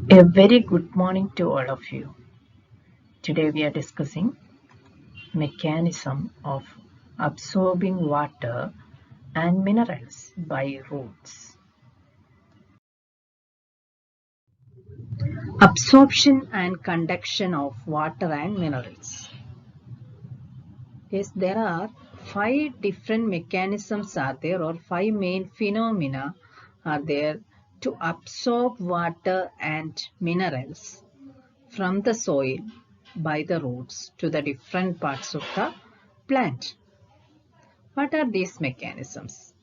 A very good morning to all of you. Today we are discussing mechanism of absorbing water and minerals by roots. Absorption and conduction of water and minerals. Yes, there are 5 different mechanisms are there, or 5 main phenomena are there to absorb water and minerals from the soil by the roots to the different parts of the plant. What are these mechanisms?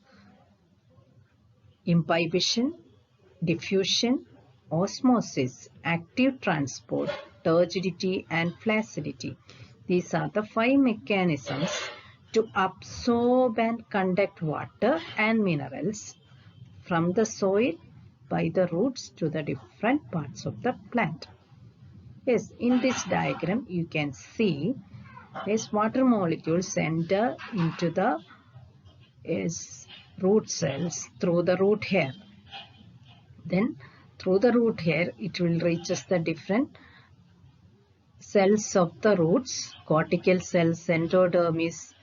Imbibition, diffusion, osmosis, active transport, turgidity and flaccidity. These are the 5 mechanisms to absorb and conduct water and minerals from the soil by the roots to the different parts of the plant. Yes, in this diagram you can see water molecules enter into the root cells through the root hair. Then through the root hair it will reaches the different cells of the roots, cortical cells, endodermis,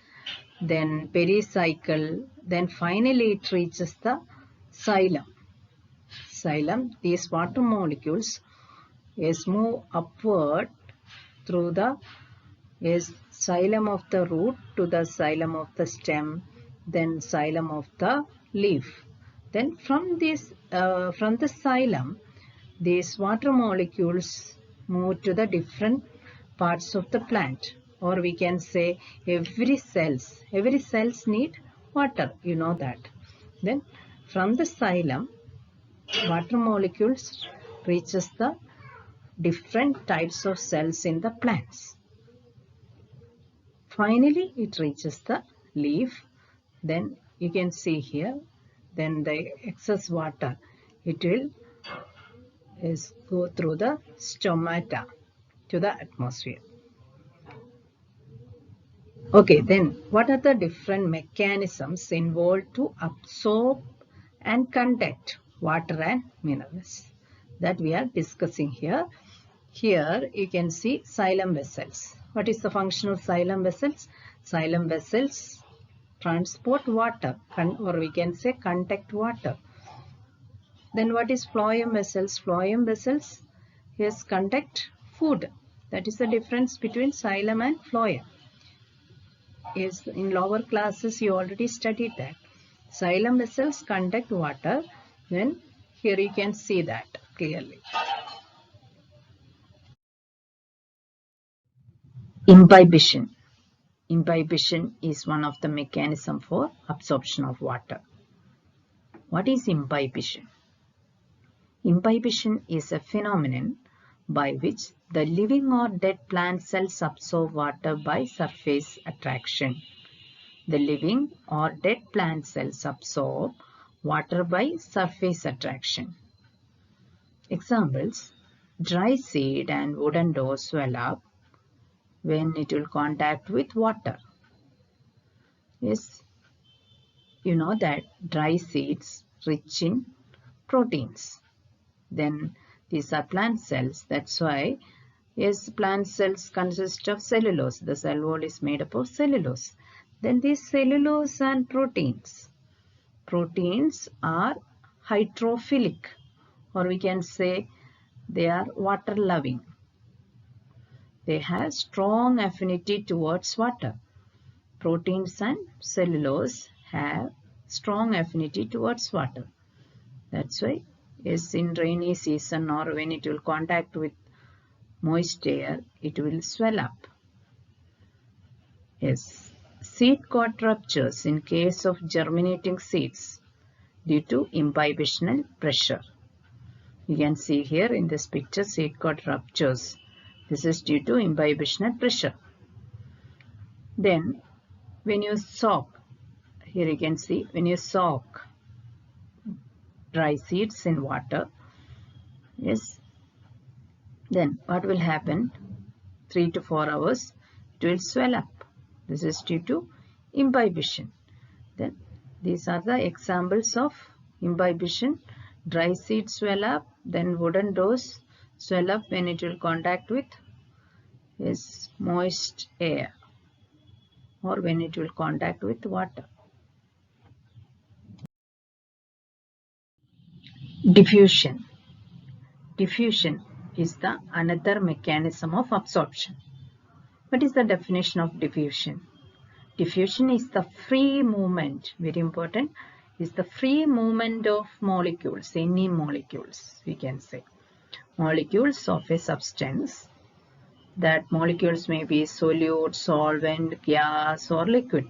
then pericycle, then finally it reaches the xylem. These water molecules move upward through the xylem of the root to the xylem of the stem, then xylem of the leaf. Then from the xylem, these water molecules move to the different parts of the plant, or we can say every cells need water, you know that. Then from the xylem, water molecules reaches the different types of cells in the plants. Finally, it reaches the leaf. Then you can see here, then the excess water, it will go through the stomata to the atmosphere. Okay, then what are the different mechanisms involved to absorb and conduct water and minerals that we are discussing here? Here you can see xylem vessels. What is the function of xylem vessels? Xylem vessels transport water, or we can say conduct water. Then what is phloem vessels? Phloem vessels conduct food. That is the difference between xylem and phloem. In lower classes you already studied that. Xylem vessels conduct water. Then here you can see that clearly. Imbibition. Imbibition is one of the mechanism for absorption of water. What is imbibition? Imbibition is a phenomenon by which the living or dead plant cells absorb water by surface attraction. The living or dead plant cells absorb water by surface attraction. Examples: dry seed and wooden dough swell up when it will contact with water. Yes, you know that dry seeds rich in proteins. Then these are plant cells. That's why plant cells consist of cellulose. The cell wall is made up of cellulose. Then these cellulose and proteins. Proteins are hydrophilic, or we can say they are water loving. They have strong affinity towards water. Proteins and cellulose have strong affinity towards water. That's why in rainy season or when it will contact with moist air, it will swell up. Seed coat ruptures in case of germinating seeds due to imbibitional pressure. You can see here in this picture seed coat ruptures. This is due to imbibitional pressure. Then when you soak, here you can see when you soak dry seeds in water, then what will happen? 3 to 4 hours it will swell up. This is due to imbibition. Then these are the examples of imbibition. Dry seeds swell up, then wooden doughs swell up when it will contact with is moist air or when it will contact with water. Diffusion. Diffusion is the another mechanism of absorption. What is the definition of diffusion? Diffusion is the free movement, very important, is the free movement of molecules, any molecules we can say. Molecules of a substance. That molecules may be solute, solvent, gas or liquid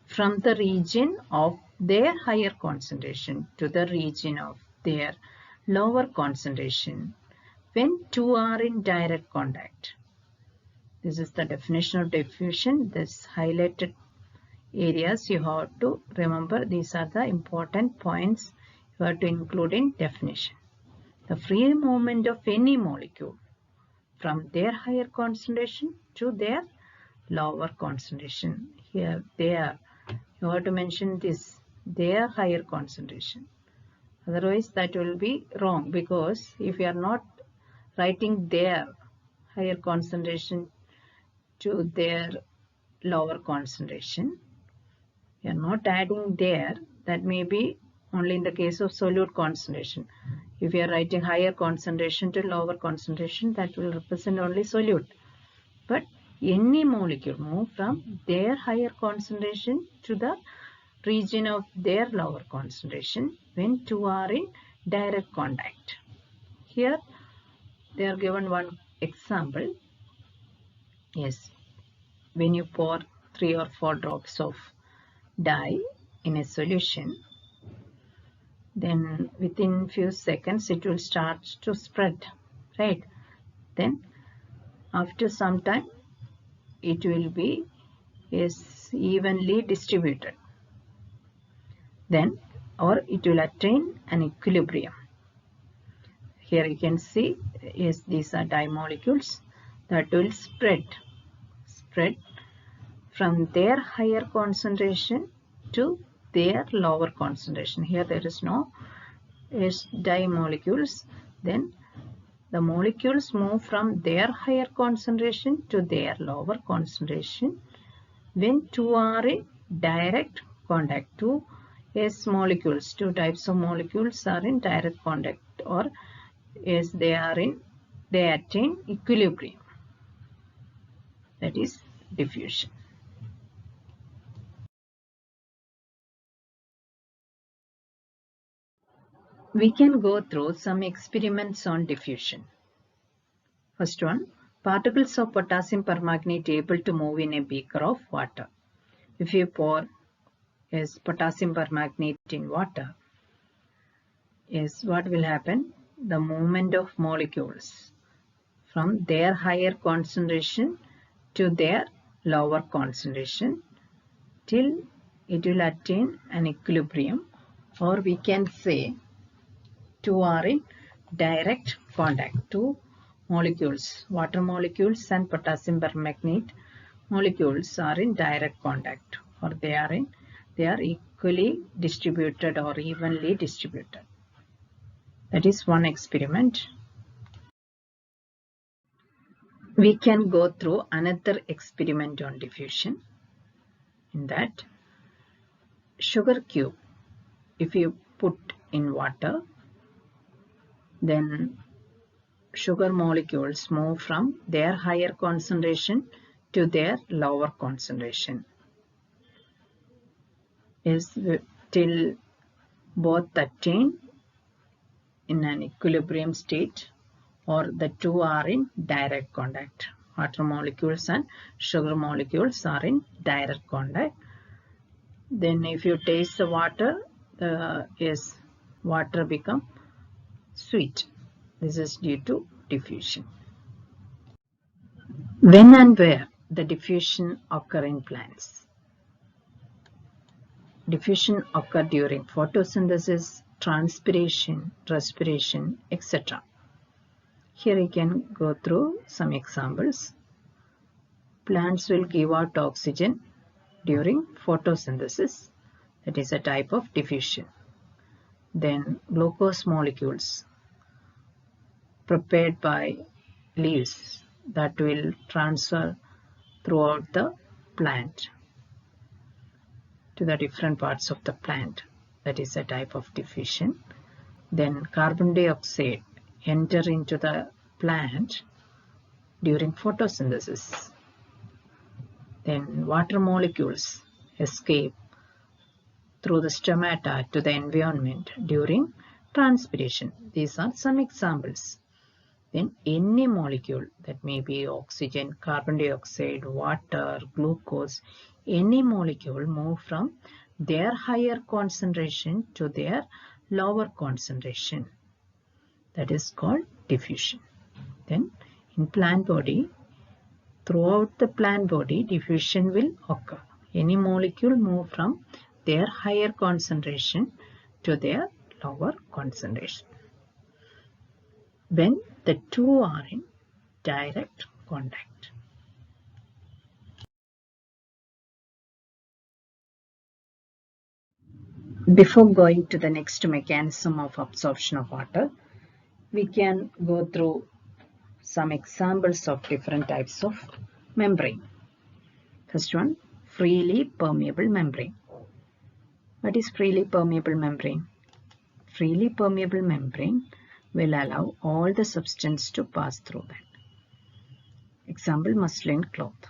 from the region of their higher concentration to the region of their lower concentration when two are in direct contact. This is the definition of diffusion. This highlighted areas you have to remember. These are the important points you have to include in definition. The free movement of any molecule from their higher concentration to their lower concentration. Here, there, you have to mention this, their higher concentration. Otherwise, that will be wrong, because if you are not writing their higher concentration to their lower concentration, you are not adding there, that may be only in the case of solute concentration. If you are writing higher concentration to lower concentration, that will represent only solute. But any molecule move from their higher concentration to the region of their lower concentration when two are in direct contact. Here they are given one example. Yes, when you pour 3 or 4 drops of dye in a solution, then within few seconds it will start to spread, right? Then after some time it will be evenly distributed, then or it will attain an equilibrium. Here you can see, yes, these are dye molecules that will spread from their higher concentration to their lower concentration. Here there is no dye molecules. Then the molecules move from their higher concentration to their lower concentration when two are in direct contact. Two molecules, two types of molecules are in direct contact, or they attain equilibrium. That is diffusion. We can go through some experiments on diffusion. First one, particles of potassium permanganate able to move in a beaker of water. If you pour potassium permanganate in water, what will happen? The movement of molecules from their higher concentration to their lower concentration till it will attain an equilibrium, or we can say two are in direct contact. Two molecules, water molecules and potassium permanganate molecules are in direct contact, or they are equally distributed or evenly distributed. That is one experiment. We can go through another experiment on diffusion. In that, sugar cube, if you put in water, then sugar molecules move from their higher concentration to their lower concentration till both attain in an equilibrium state, or the two are in direct contact. Water molecules and sugar molecules are in direct contact. Then if you taste the water, water become sweet. This is due to diffusion. When and where the diffusion occur in plants? Diffusion occur during photosynthesis, transpiration, respiration, etc. Here you can go through some examples. Plants will give out oxygen during photosynthesis. That is a type of diffusion. Then glucose molecules prepared by leaves that will transfer throughout the plant to the different parts of the plant. That is a type of diffusion. Then carbon dioxide enter into the plant during photosynthesis. Then water molecules escape through the stomata to the environment during transpiration. These are some examples. Then any molecule, that may be oxygen, carbon dioxide, water, glucose, any molecule move from their higher concentration to their lower concentration. That is called diffusion. Then in plant body, throughout the plant body, diffusion will occur. Any molecule move from their higher concentration to their lower concentration when the two are in direct contact. Before going to the next mechanism of absorption of water, we can go through some examples of different types of membrane. First one, freely permeable membrane. What is freely permeable membrane? Freely permeable membrane will allow all the substance to pass through that. Example, muslin cloth.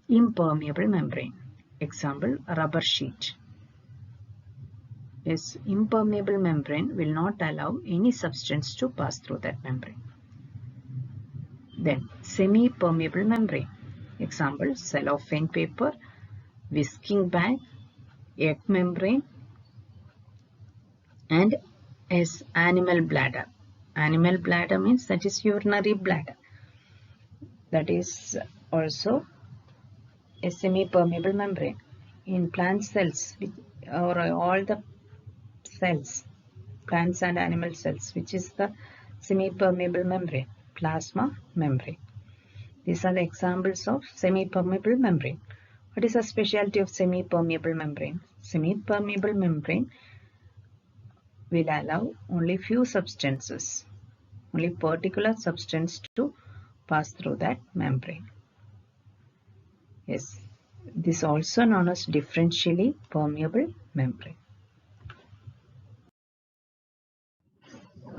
Impermeable membrane. Example, rubber sheet. Yes, impermeable membrane will not allow any substance to pass through that membrane. Then, semi-permeable membrane. Example, cellophane paper, whisking bag, egg membrane, and as animal bladder. Animal bladder means that is urinary bladder. That is also a semi-permeable membrane. In plant cells, or all the cells, plants and animal cells, which is the semi-permeable membrane, plasma membrane. These are the examples of semi-permeable membrane. What is the specialty of semi-permeable membrane? Semi-permeable membrane will allow only few substances, only particular substance to pass through that membrane. Yes, this is also known as differentially permeable membrane.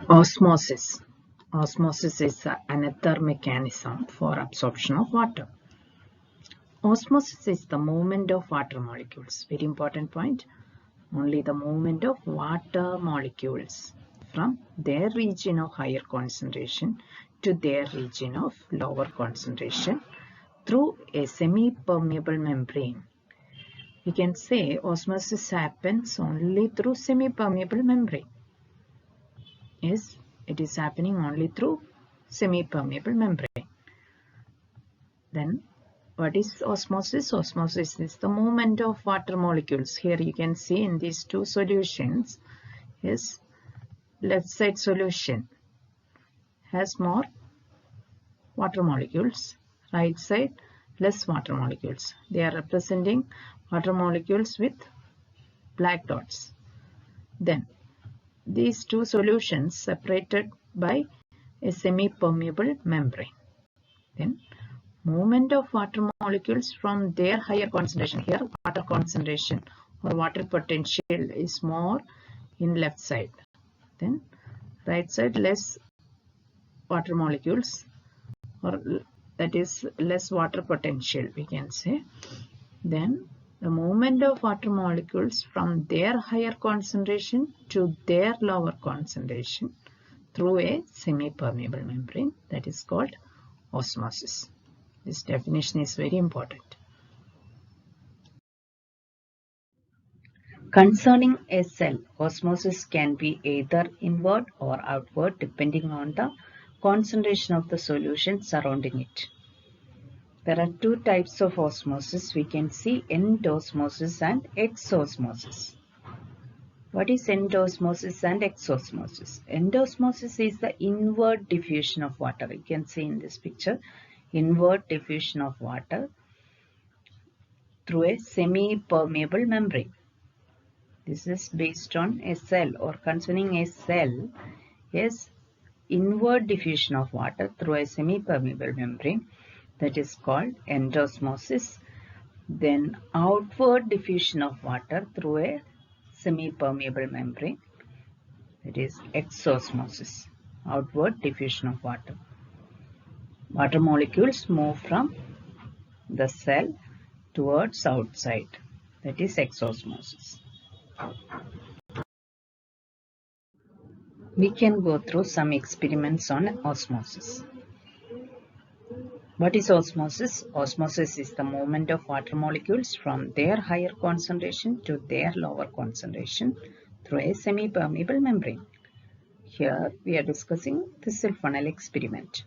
Osmosis. Osmosis is another mechanism for absorption of water. Osmosis is the movement of water molecules. Very important point. Only the movement of water molecules from their region of higher concentration to their region of lower concentration through a semi-permeable membrane. We can say osmosis happens only through semi-permeable membrane. Yes, it is happening only through semi-permeable membrane. Then what is osmosis? Osmosis is the movement of water molecules. Here you can see in these two solutions, yes, left side solution has more water molecules, right side less water molecules. They are representing water molecules with black dots. Then these two solutions separated by a semi-permeable membrane. Then movement of water molecules from their higher concentration. Here water concentration or water potential is more in left side. Then right side less water molecules, or that is less water potential, we can say. Then the movement of water molecules from their higher concentration to their lower concentration through a semi-permeable membrane, that is called osmosis. This definition is very important. Concerning a cell, osmosis can be either inward or outward depending on the concentration of the solution surrounding it. There are two types of osmosis. We can see endosmosis and exosmosis. What is endosmosis and exosmosis? Endosmosis is the inward diffusion of water. You can see in this picture, inward diffusion of water through a semi-permeable membrane. This is based on a cell or concerning a cell. Yes, inward diffusion of water through a semi-permeable membrane, that is called endosmosis. Then outward diffusion of water through a semi-permeable membrane, that is exosmosis. Outward diffusion of water. Water molecules move from the cell towards outside, that is exosmosis. We can go through some experiments on osmosis. What is osmosis? Osmosis is the movement of water molecules from their higher concentration to their lower concentration through a semi-permeable membrane. Here we are discussing thistle funnel experiment.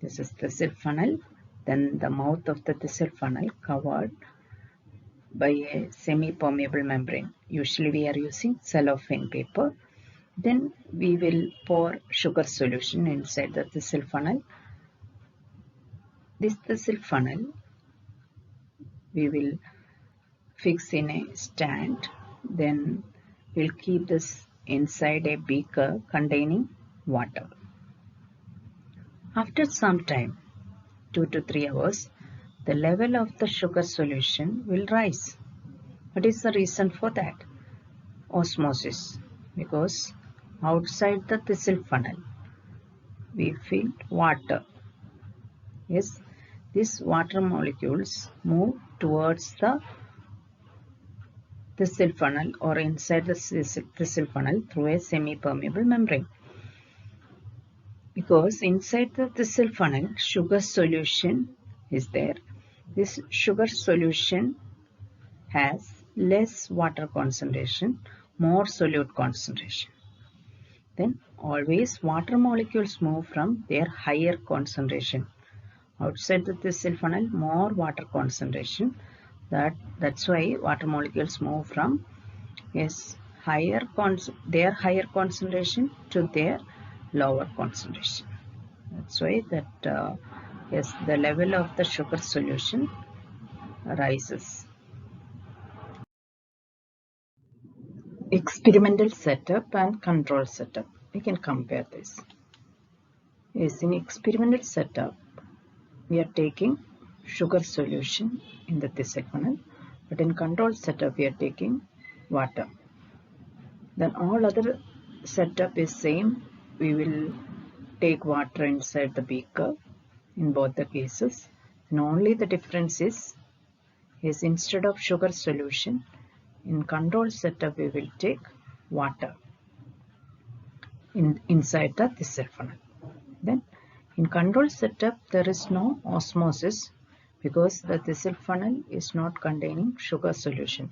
This is thistle funnel, then the mouth of the thistle funnel covered by a semi-permeable membrane. Usually we are using cellophane paper. Then we will pour sugar solution inside the thistle funnel. This thistle funnel we will fix in a stand. Then we'll keep this inside a beaker containing water. After some time, 2 to 3 hours, the level of the sugar solution will rise. What is the reason for that? Osmosis. Because outside the thistle funnel, we filled water. Yes, these water molecules move towards the thistle funnel or inside the thistle funnel through a semi-permeable membrane. Because inside the thistle funnel, sugar solution is there. This sugar solution has less water concentration, more solute concentration. Then always water molecules move from their higher concentration. Outside the thistle funnel, more water concentration. That's why water molecules move from their higher concentration to their lower concentration. That's why that the level of the sugar solution rises. Experimental setup and control setup. We can compare this. Yes, in experimental setup, we are taking sugar solution in the thistle funnel, but in control setup we are taking water. Then all other setup is same. We will take water inside the beaker in both the cases, and only the difference is instead of sugar solution, in control setup we will take water inside the thistle funnel. Then in control setup there is no osmosis because the thistle funnel is not containing sugar solution.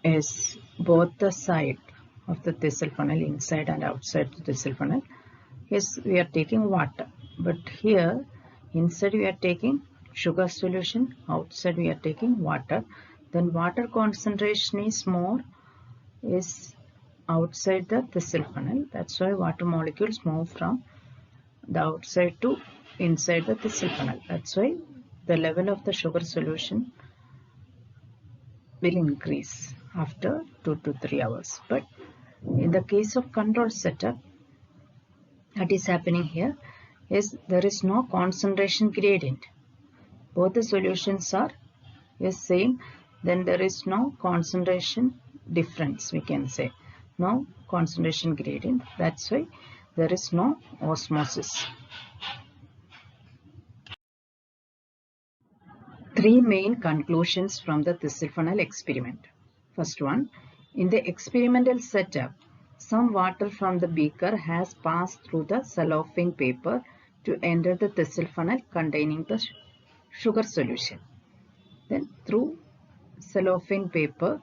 As both the side of the thistle funnel, inside and outside the thistle funnel, we are taking water, but here inside we are taking sugar solution, outside we are taking water. Then water concentration is more outside the thistle funnel. That's why water molecules move from the outside to inside the thistle funnel. That's why the level of the sugar solution will increase after 2 to 3 hours. But in the case of control setup, what is happening here is there is no concentration gradient. Both the solutions are same. Then there is no concentration difference, we can say. No concentration gradient. That's why there is no osmosis. 3 main conclusions from the thistle funnel experiment. First one, in the experimental setup, some water from the beaker has passed through the cellophane paper to enter the thistle funnel containing the sugar solution. Then through cellophane paper,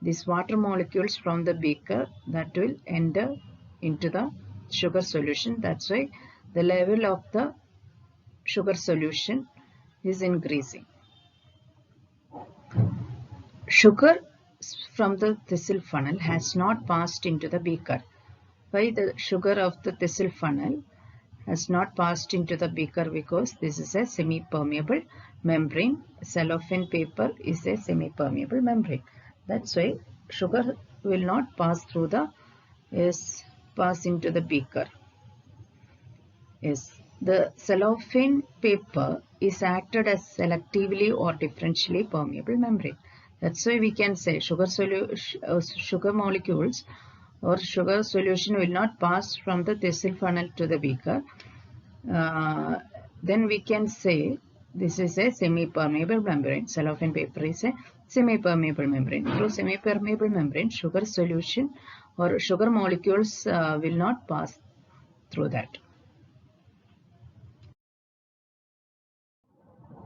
these water molecules from the beaker that will enter into the sugar solution. That's why the level of the sugar solution is increasing. Sugar from the thistle funnel has not passed into the beaker. Why the sugar of the thistle funnel has not passed into the beaker? Because this is a semi-permeable membrane. Cellophane paper is a semi-permeable membrane. That's why sugar will not pass through the pass into the beaker. Yes, the cellophane paper is acted as selectively or differentially permeable membrane. That's why we can say sugar molecules or sugar solution will not pass from the thistle funnel to the beaker. Then we can say this is a semi-permeable membrane. Cellophane paper is a semi-permeable membrane. Through semi-permeable membrane, sugar solution or sugar molecules will not pass through that.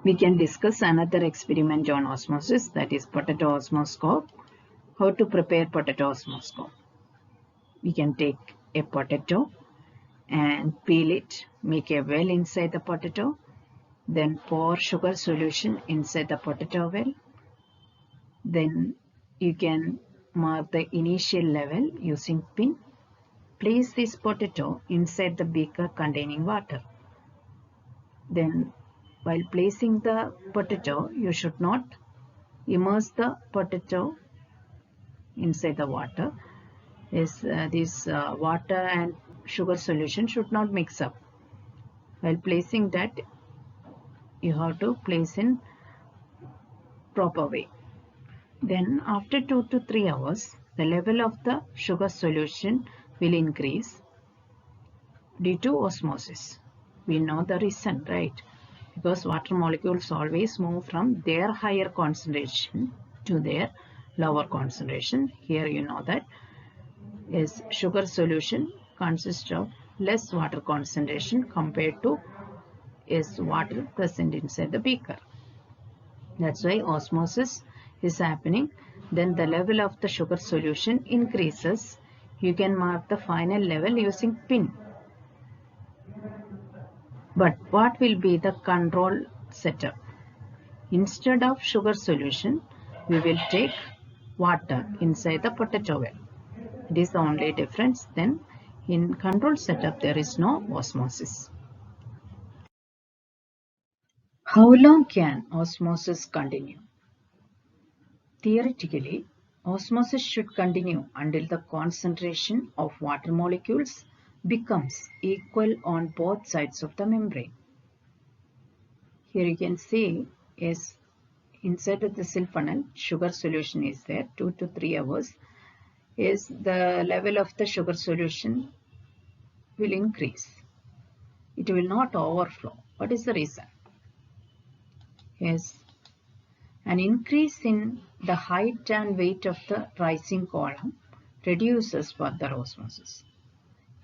We can discuss another experiment on osmosis, that is potato osmoscope. How to prepare potato osmoscope? We can take a potato and peel it, make a well inside the potato, then pour sugar solution inside the potato well. Then you can mark the initial level using pin. Place this potato inside the beaker containing water. Then while placing the potato, you should not immerse the potato inside the water. This water and sugar solution should not mix up. While placing that, you have to place in proper way. Then after 2 to 3 hours, the level of the sugar solution will increase due to osmosis. We know the reason, right? Because water molecules always move from their higher concentration to their lower concentration. Here you know that is sugar solution consists of less water concentration compared to is water present inside the beaker. That's why osmosis is happening. Then the level of the sugar solution increases. You can mark the final level using pin. But what will be the control setup? Instead of sugar solution, we will take water inside the potato well. It is the only difference. Then in control setup, there is no osmosis. How long can osmosis continue? Theoretically, osmosis should continue until the concentration of water molecules becomes equal on both sides of the membrane. Here you can see is inside of the thistle funnel, sugar solution is there 2 to 3 hours. Is the level of the sugar solution will increase. It will not overflow. What is the reason? Yes, an increase in the height and weight of the rising column reduces further osmosis.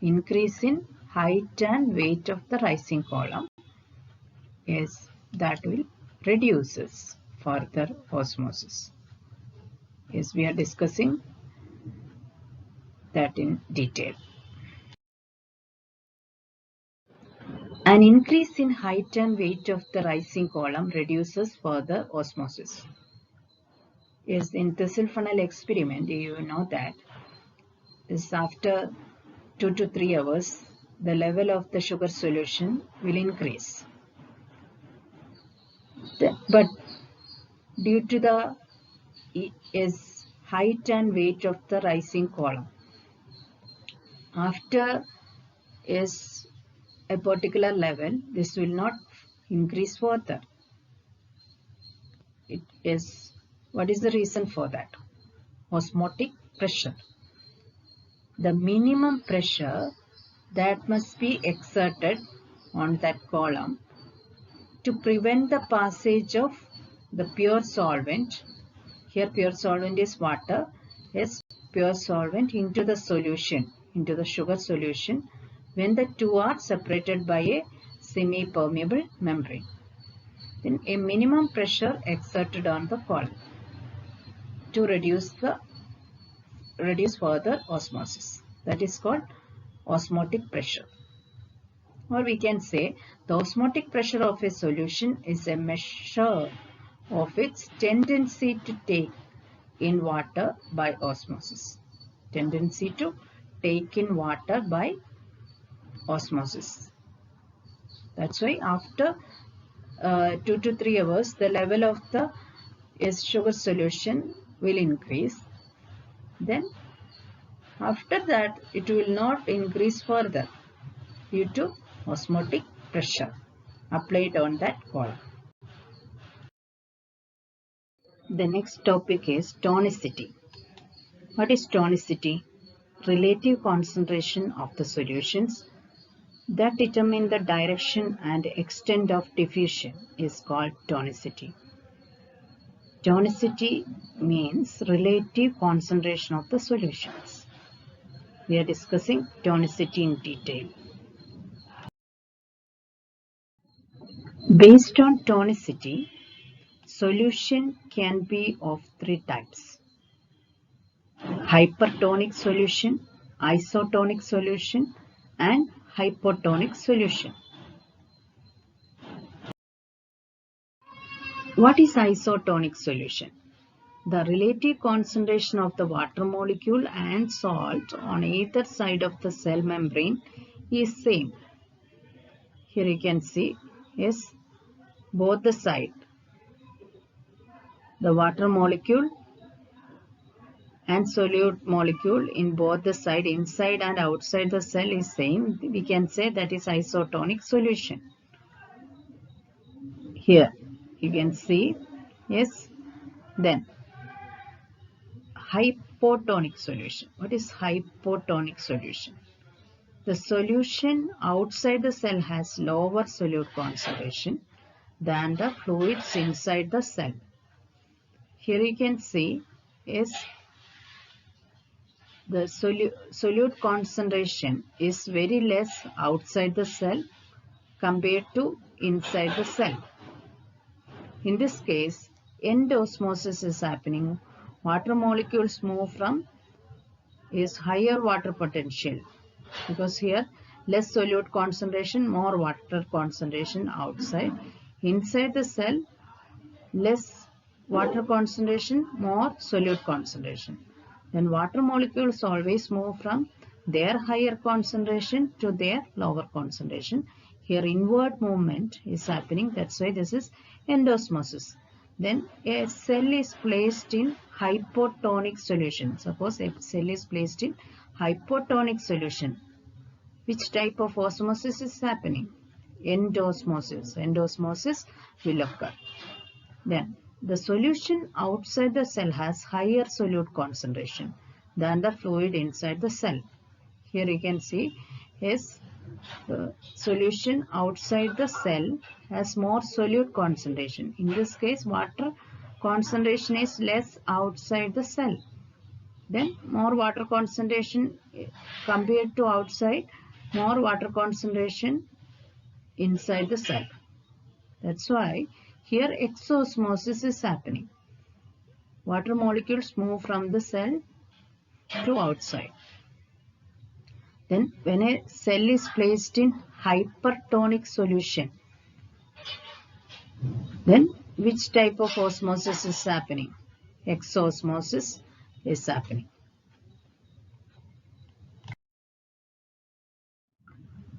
Increase in height and weight of the rising column is that will reduces further osmosis. Yes, we are discussing that in detail. An increase in height and weight of the rising column reduces further osmosis. Yes, in thistle funnel experiment, you know that is after 2 to 3 hours, the level of the sugar solution will increase. But due to the height and weight of the rising column, after is a particular level, this will not increase further. It is, what is the reason for that? Osmotic pressure. The minimum pressure that must be exerted on that column to prevent the passage of the pure solvent. Here pure solvent is water. Yes, pure solvent into the solution, into the sugar solution, when the two are separated by a semi-permeable membrane. Then a minimum pressure exerted on the column to reduce further osmosis. That is called osmotic pressure. Or we can say the osmotic pressure of a solution is a measure of its tendency to take in water by osmosis. Tendency to take in water by osmosis. That's why after 2 to 3 hours, the level of the sugar solution will increase. Then After that, it will not increase further due to osmotic pressure applied on that column. The next topic is tonicity. What is tonicity? Relative concentration of the solutions that determine the direction and extent of diffusion is called tonicity. Tonicity means relative concentration of the solutions. We are discussing tonicity in detail. Based on tonicity, solution can be of three types: hypertonic solution, isotonic solution, and hypotonic solution. What is isotonic solution? The relative concentration of the water molecule and salt on either side of the cell membrane is same. Here you can see, yes, both the side. The water molecule and solute molecule in both the side, inside and outside the cell, is same. We can say that is isotonic solution. Here you can see, yes. Then hypotonic solution. What is hypotonic solution? The solution outside the cell has lower solute concentration than the fluids inside the cell. Here you can see is the solute concentration is very less outside the cell compared to inside the cell. In this case, end osmosis is happening. Water molecules move from is higher water potential, because here less solute concentration, more water concentration outside. Inside the cell, less water concentration, more solute concentration. Then water molecules always move from their higher concentration to their lower concentration. Here inward movement is happening. That's why this is endosmosis. Then a cell is placed in hypotonic solution. Suppose a cell is placed in hypotonic solution. Which type of osmosis is happening? Endosmosis. Endosmosis will occur. Then the solution outside the cell has higher solute concentration than the fluid inside the cell. Here you can see is the solution outside the cell has more solute concentration. In this case, water concentration is less outside the cell. Then more water concentration compared to outside, more water concentration inside the cell. That's why here exosmosis is happening. Water molecules move from the cell to outside. Then when a cell is placed in hypertonic solution, then which type of osmosis is happening? Exosmosis is happening.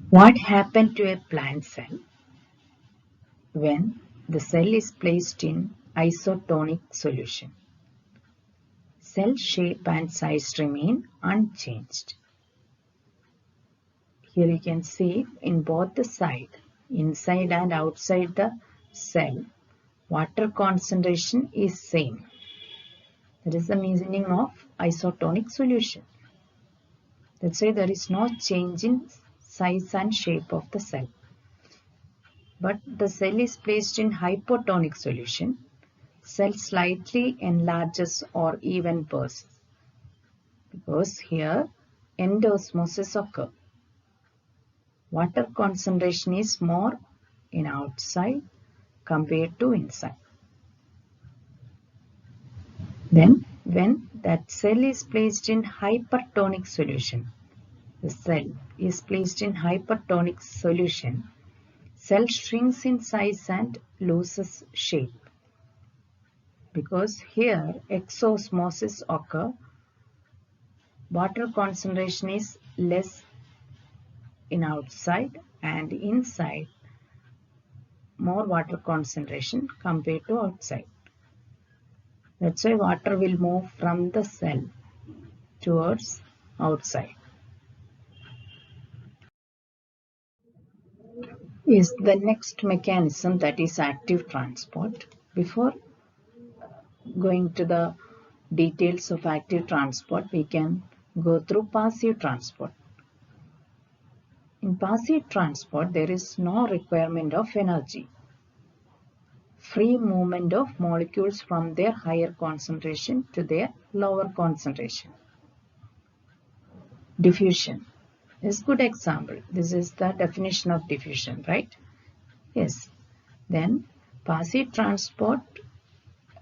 What happened to a plant cell when the cell is placed in isotonic solution? Cell shape and size remain unchanged. Here you can see in both the side, inside and outside the cell, water concentration is same. That is the meaning of isotonic solution. That's why there is no change in size and shape of the cell. But the cell is placed in hypotonic solution. Cell slightly enlarges or even bursts, because here endosmosis occurs. Water concentration is more in outside compared to inside. Then when that cell is placed in hypertonic solution, the cell is placed in hypertonic solution, cell shrinks in size and loses shape, because here exosmosis occurs. Water concentration is less in outside and inside more water concentration compared to outside. That's why water will move from the cell towards outside. Is the next mechanism, that is active transport. Before going to the details of active transport, we can go through passive transport. In passive transport, there is no requirement of energy. Free movement of molecules from their higher concentration to their lower concentration. Diffusion is a good example. This is the definition of diffusion, right? Yes. Then passive transport,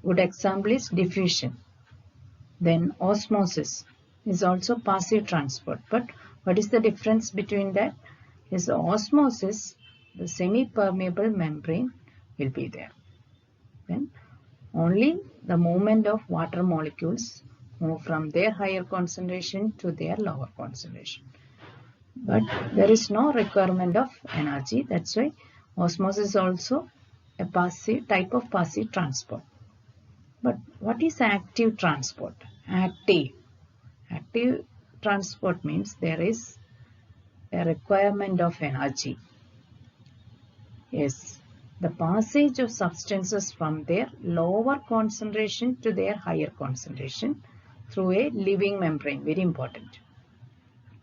good example is diffusion. Then osmosis is also passive transport. But what is the difference between that? Is the osmosis, the semi-permeable membrane will be there. Then only the movement of water molecules move from their higher concentration to their lower concentration. But there is no requirement of energy. That's why osmosis is also a passive type of passive transport. But what is active transport? Active transport means there is a requirement of energy. Yes, the passage of substances from their lower concentration to their higher concentration through a living membrane, very important.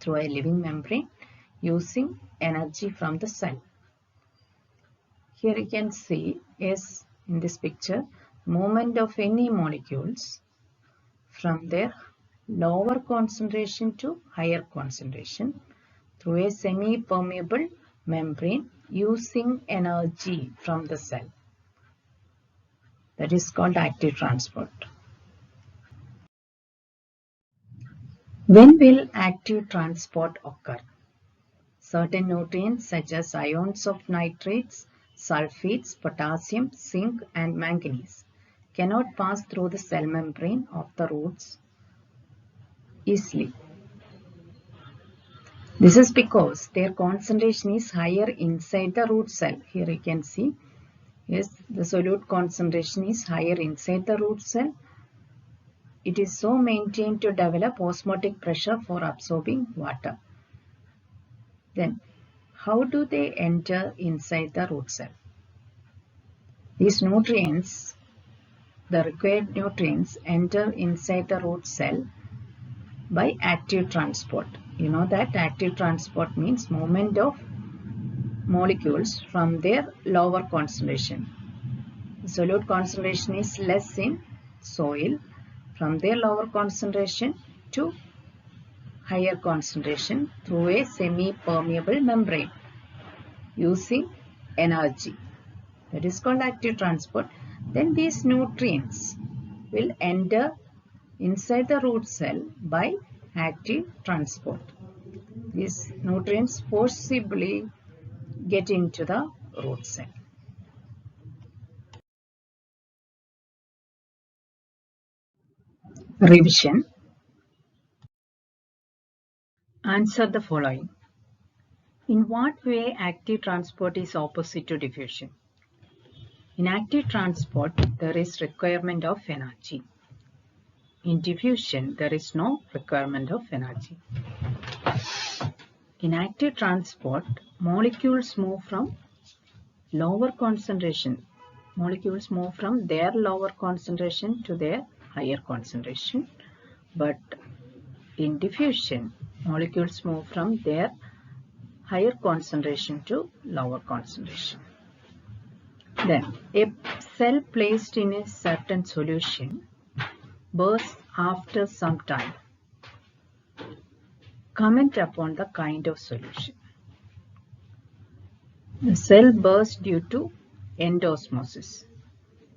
Through a living membrane using energy from the cell. Here you can see is in this picture movement of any molecules from their lower concentration to higher concentration through a semi-permeable membrane using energy from the cell. That is called active transport. When will active transport occur? Certain nutrients such as ions of nitrates, sulfates, potassium, zinc and manganese cannot pass through the cell membrane of the roots easily. This is because their concentration is higher inside the root cell. Here you can see, yes, the solute concentration is higher inside the root cell. It is so maintained to develop osmotic pressure for absorbing water. Then, how do they enter inside the root cell? These nutrients, the required nutrients, enter inside the root cell by active transport. You know that active transport means movement of molecules from their lower concentration. The solute concentration is less in soil, from their lower concentration to higher concentration through a semi-permeable membrane using energy. That is called active transport. Then these nutrients will enter inside the root cell by active transport. These nutrients forcibly get into the root cell. Revision. Answer the following. In what way active transport is opposite to diffusion? In active transport, there is requirement of energy. In diffusion, there is no requirement of energy. In active transport, molecules move from lower concentration. Molecules move from their lower concentration to their higher concentration. But in diffusion, molecules move from their higher concentration to lower concentration. Then, a cell placed in a certain solution bursts after some time. Comment upon the kind of solution. The cell bursts due to endosmosis.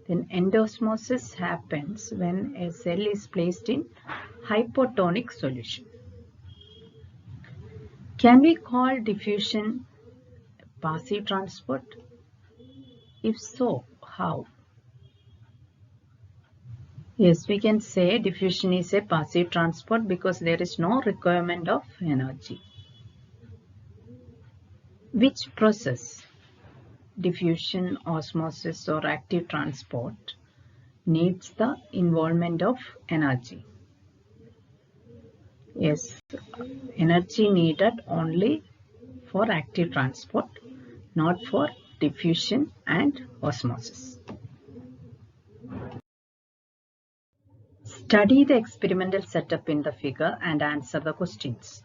Then endosmosis happens when a cell is placed in hypotonic solution. Can we call diffusion passive transport? If so, how? Yes, we can say diffusion is a passive transport because there is no requirement of energy. Which process, diffusion, osmosis or active transport, needs the involvement of energy? Yes, energy needed only for active transport, not for diffusion and osmosis. Study the experimental setup in the figure and answer the questions.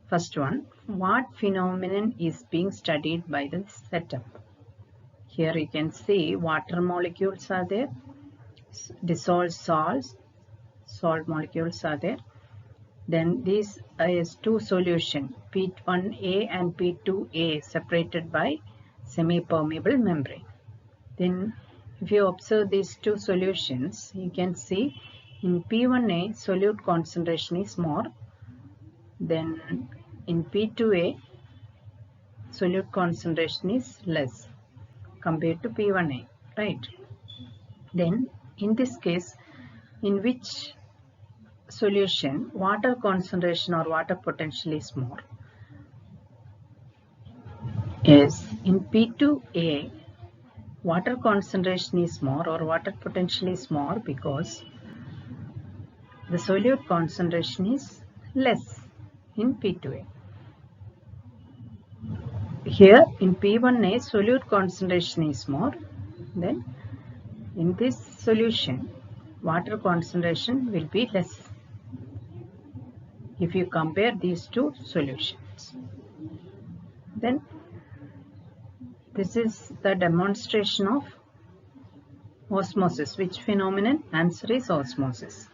First one, what phenomenon is being studied by the setup? Here you can see water molecules are there, dissolved salt molecules are there. Then these is two solution, P1A and P2A, separated by semi-permeable membrane. Then if you observe these two solutions, you can see in P1A solute concentration is more, then in P2A solute concentration is less compared to P1A, right? Then in this case, in which solution water concentration or water potential is more? Yes, in P2A water concentration is more or water potential is more because the solute concentration is less in P2A. Here in P1A solute concentration is more, then in this solution water concentration will be less if you compare these two solutions. Then this is the demonstration of osmosis. Which phenomenon? Answer is osmosis.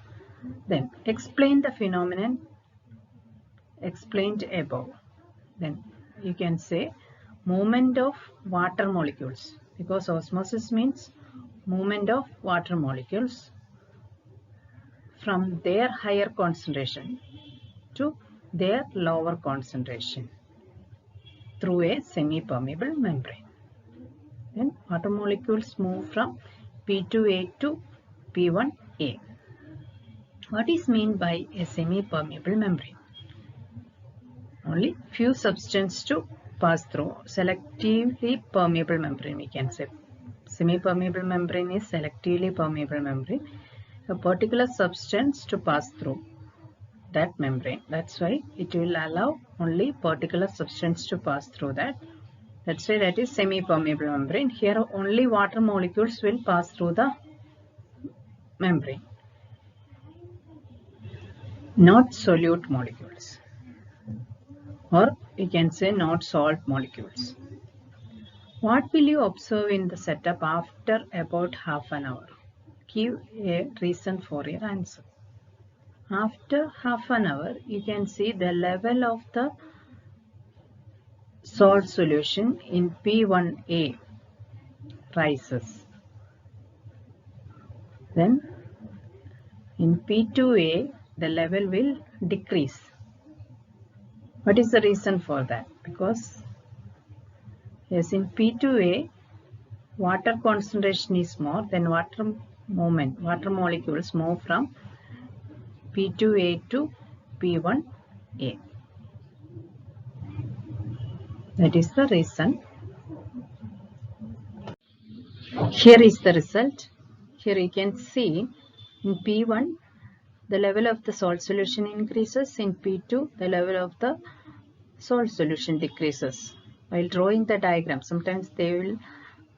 Then explain the phenomenon explained above. Then you can say movement of water molecules, because osmosis means movement of water molecules from their higher concentration to their lower concentration through a semi-permeable membrane. Then water molecules move from P2A to P1A. What is meant by a semi-permeable membrane? Only few substances to pass through. Selectively permeable membrane, we can say. Semi-permeable membrane is selectively permeable membrane. A particular substance to pass through that membrane. That's why it will allow only particular substance to pass through that. That's why that is semi-permeable membrane. Here only water molecules will pass through the membrane, not solute molecules, or you can say not salt molecules. What will you observe in the setup after about half an hour? Give a reason for your answer. After half an hour, you can see the level of the salt solution in P1A rises. Then in P2A, the level will decrease. What is the reason for that? Because yes, in P2A, water concentration is more, then water molecules move from P2A to P1A. That is the reason. Here is the result. Here you can see in P1 the level of the salt solution increases, in P2 the level of the salt solution decreases. While drawing the diagram, sometimes they will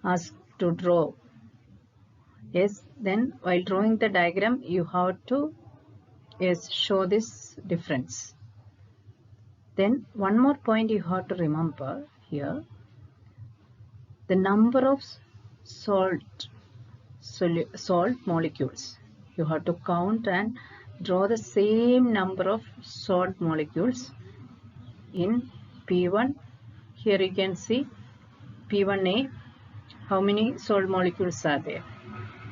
ask to draw. Yes, then while drawing the diagram you have to show this difference. Then one more point you have to remember here, the number of salt molecules. You have to count and draw the same number of salt molecules in P1. Here you can see P1A, how many salt molecules are there?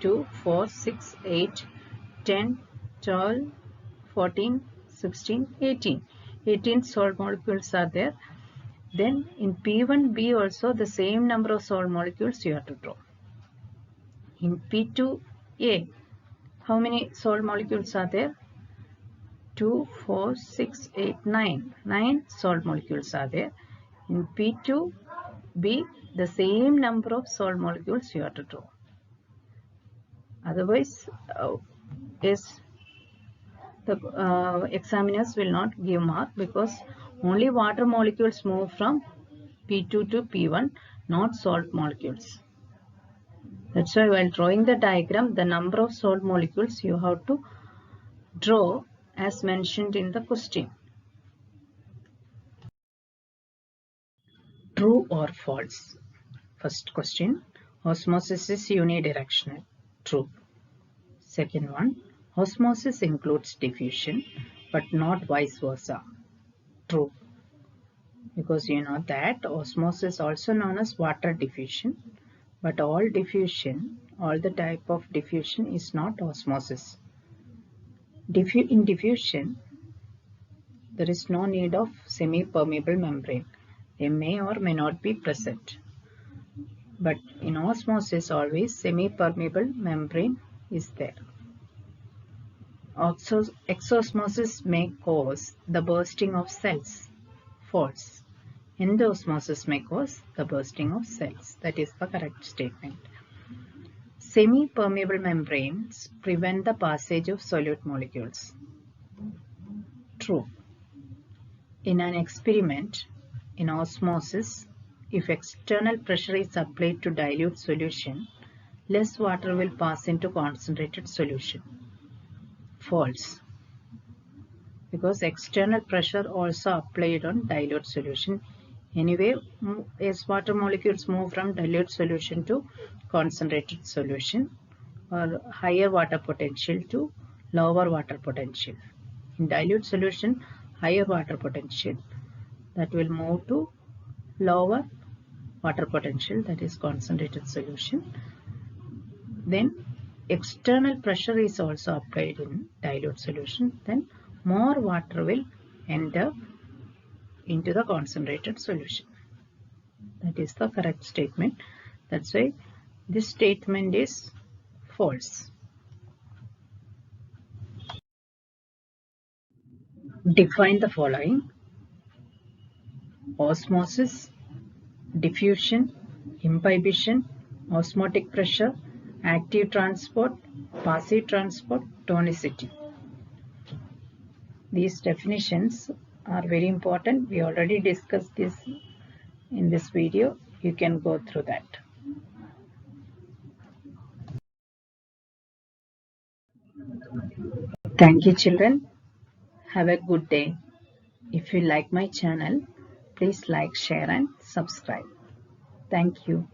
2, 4, 6, 8, 10, 12, 14, 16, 18. 18 salt molecules are there. Then in P1B also the same number of salt molecules you have to draw. In P2A, how many salt molecules are there? 2, 4, 6, 8, 9. 9 salt molecules are there. In P2B, the same number of salt molecules you have to draw. Otherwise, the examiners will not give mark because only water molecules move from P2 to P1, not salt molecules. That's why while drawing the diagram, the number of salt molecules you have to draw as mentioned in the question. True or false? First question, osmosis is unidirectional. True. Second one, osmosis includes diffusion but not vice versa. True. Because you know that osmosis is also known as water diffusion, but all diffusion, all the type of diffusion is not osmosis. In diffusion, there is no need of semi-permeable membrane. They may or may not be present. But in osmosis, always semi-permeable membrane is there. Exosmosis may cause the bursting of cells. False. Endosmosis may cause the bursting of cells. That is the correct statement. Semi-permeable membranes prevent the passage of solute molecules. True. In an experiment, in osmosis, if external pressure is applied to dilute solution, less water will pass into concentrated solution. False. Because external pressure also applied on dilute solution. Anyway, as water molecules move from dilute solution to concentrated solution, or higher water potential to lower water potential. In dilute solution, higher water potential that will move to lower water potential, that is concentrated solution. Then external pressure is also applied in dilute solution. Then more water will enter into the concentrated solution. That is the correct statement. That's why this statement is false. Define the following: osmosis, diffusion, imbibition, osmotic pressure, active transport, passive transport, tonicity. These definitions are very important. We already discussed this in this video. You can go through that. Thank you, children. Have a good day. If you like my channel, please like, share and subscribe. Thank you.